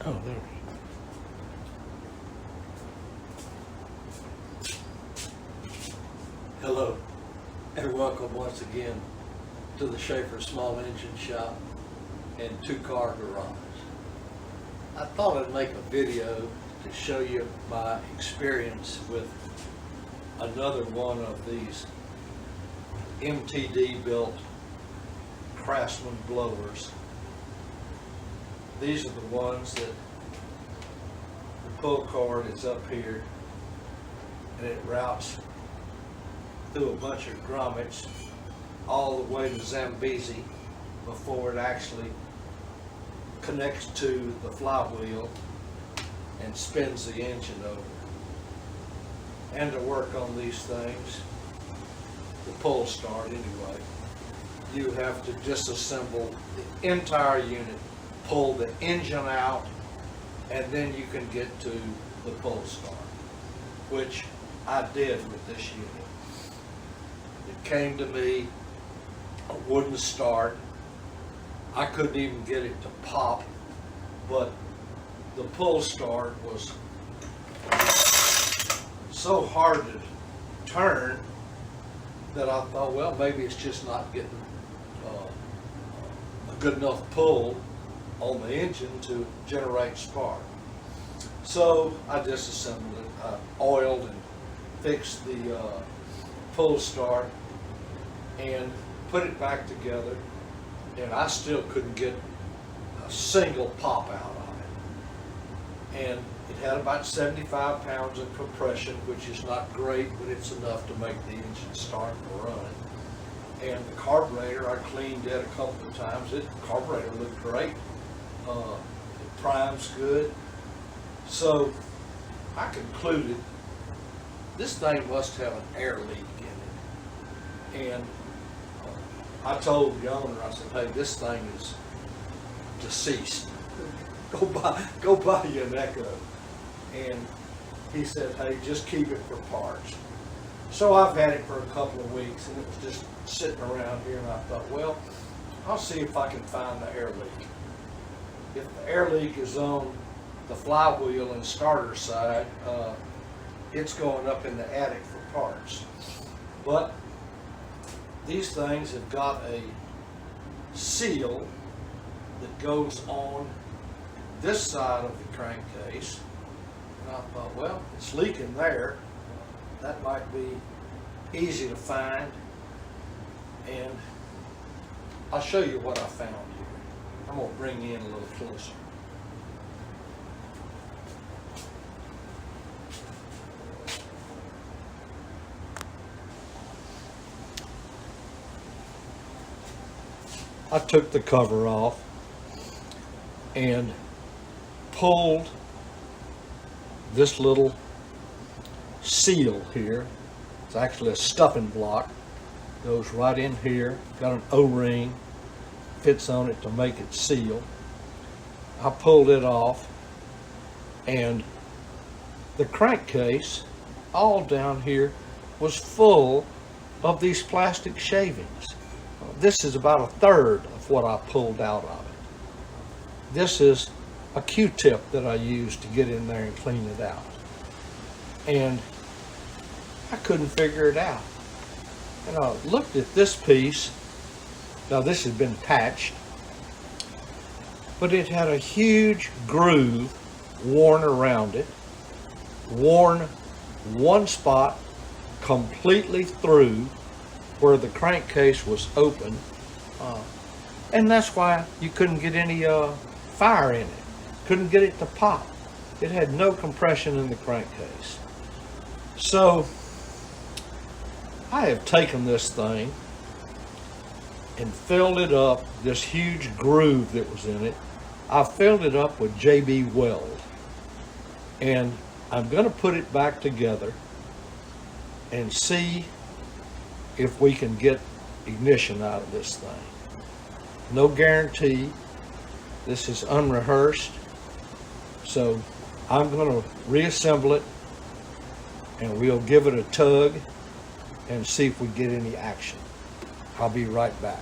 Oh, there. Hello, and welcome once again to the Schaefer Small Engine Shop and Two Car Garage. I thought I'd make a video to show you my experience with another one of these MTD built Craftsman blowers. These are the ones that the pull cord is up here and it routes through a bunch of grommets all the way to Zambezi before it actually connects to the flywheel and spins the engine over. And to work on these things, the pull start anyway, you have to disassemble the entire unit, pull the engine out, and then you can get to the pull start, which I did with this unit. It came to me, a wooden start. I couldn't even get it to pop, but the pull start was so hard to turn that I thought, well, maybe it's just not getting a good enough pull on the engine to generate spark. So I disassembled it. I oiled and fixed the pull start and put it back together, and I still couldn't get a single pop out of it. And it had about 75 pounds of compression, which is not great, but it's enough to make the engine start and run. And the carburetor, I cleaned it a couple of times. The carburetor looked great. It primes good. So I concluded this thing must have an air leak in it. And I told the owner, I said, hey, this thing is deceased. Go buy you an Echo. And he said, hey, just keep it for parts. So I've had it for a couple of weeks, and it was just sitting around here, and I thought, well, I'll see if I can find the air leak. If the air leak is on the flywheel and starter side, it's going up in the attic for parts. But these things have got a seal that goes on this side of the crankcase. And I thought, well, it's leaking there. That might be easy to find. And I'll show you what I found here. I'm going to bring you in a little closer. I took the cover off and pulled this little seal here. It's actually a stuffing block. Goes right in here. Got an O-ring. Fits on it to make it seal. I pulled it off, and the crankcase all down here was full of these plastic shavings. This is about a third of what I pulled out of it. This is a Q-tip that I used to get in there and clean it out. And I couldn't figure it out. And I looked at this piece. Now this has been patched, but it had a huge groove worn around it, worn one spot completely through where the crankcase was open, and that's why you couldn't get any fire in it. Couldn't get it to pop. It had no compression in the crankcase. So I have taken this thing and filled it up, this huge groove that was in it. I filled it up with JB Weld, and I'm going to put it back together and see if we can get ignition out of this thing. No guarantee. This is unrehearsed. So I'm going to reassemble it, and we'll give it a tug and see if we get any action. I'll be right back.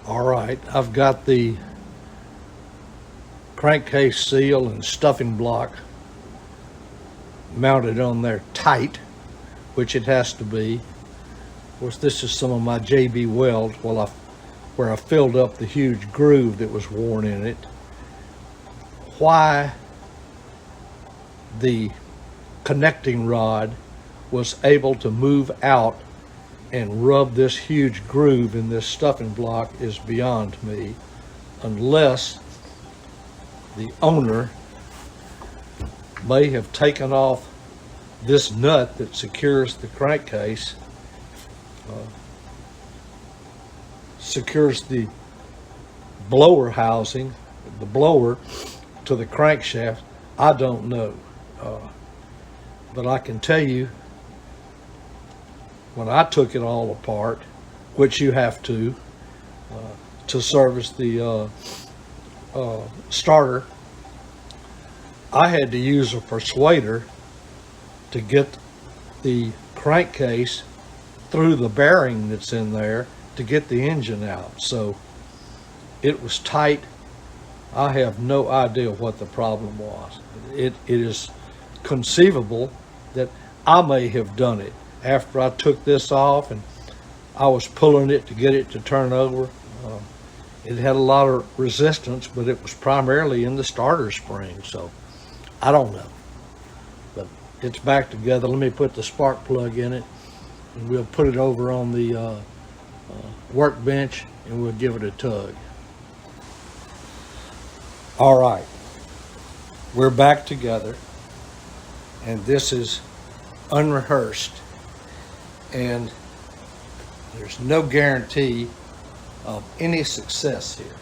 All right, I've got the crankcase seal and stuffing block mounted on there tight, which it has to be. Of course, this is some of my JB welds where I filled up the huge groove that was worn in it. Why the connecting rod was able to move out and rub this huge groove in this stuffing block is beyond me, unless the owner may have taken off this nut that secures the crankcase, secures the blower housing, the blower to the crankshaft. I don't know, but I can tell you, when I took it all apart, which you have to service the starter, I had to use a persuader to get the crankcase through the bearing that's in there to get the engine out. So it was tight. I have no idea what the problem was. It is conceivable that I may have done it after I took this off and I was pulling it to get it to turn over. It had a lot of resistance, but it was primarily in the starter spring, so I don't know. But it's back together. Let me put the spark plug in it, and we'll put it over on the workbench, and we'll give it a tug. All right, we're back together, and this is unrehearsed, and there's no guarantee of any success here,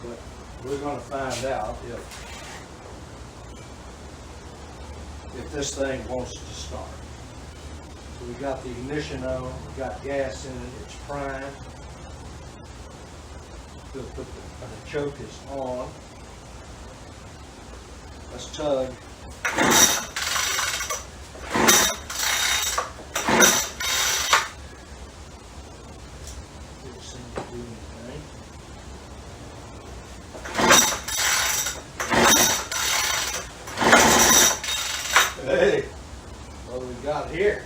but we're going to find out if this thing wants to start. So we got the ignition on, we got gas in it, it's primed. We'll put the choke is on. Let's tug. Hey, what do we got here?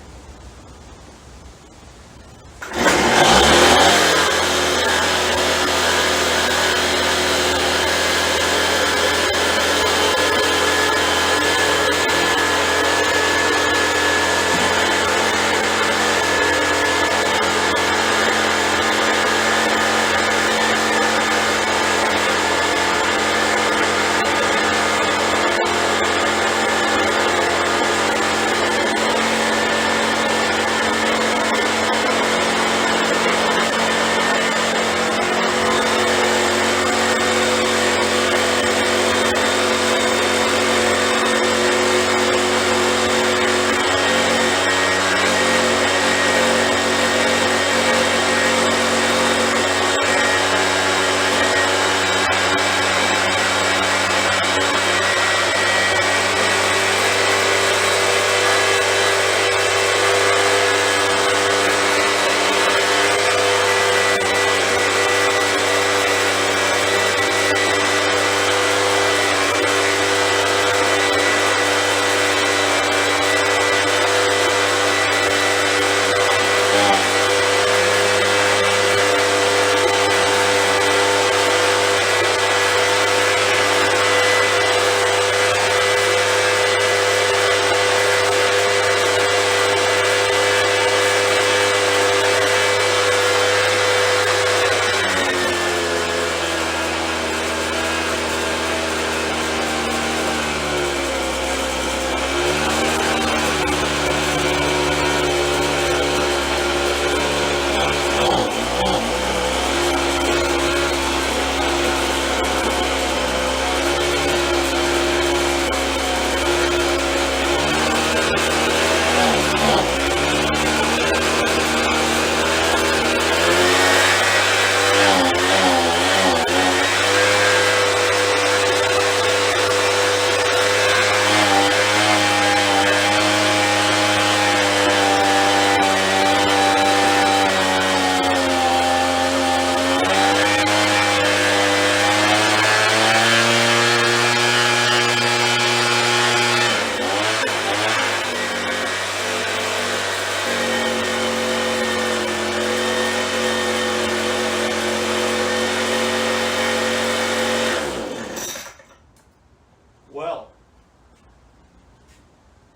Well,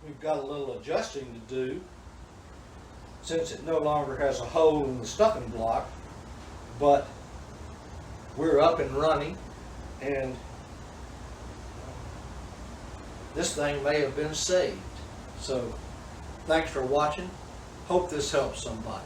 we've got a little adjusting to do since it no longer has a hole in the stuffing block, but we're up and running, and this thing may have been saved. So thanks for watching. Hope this helps somebody.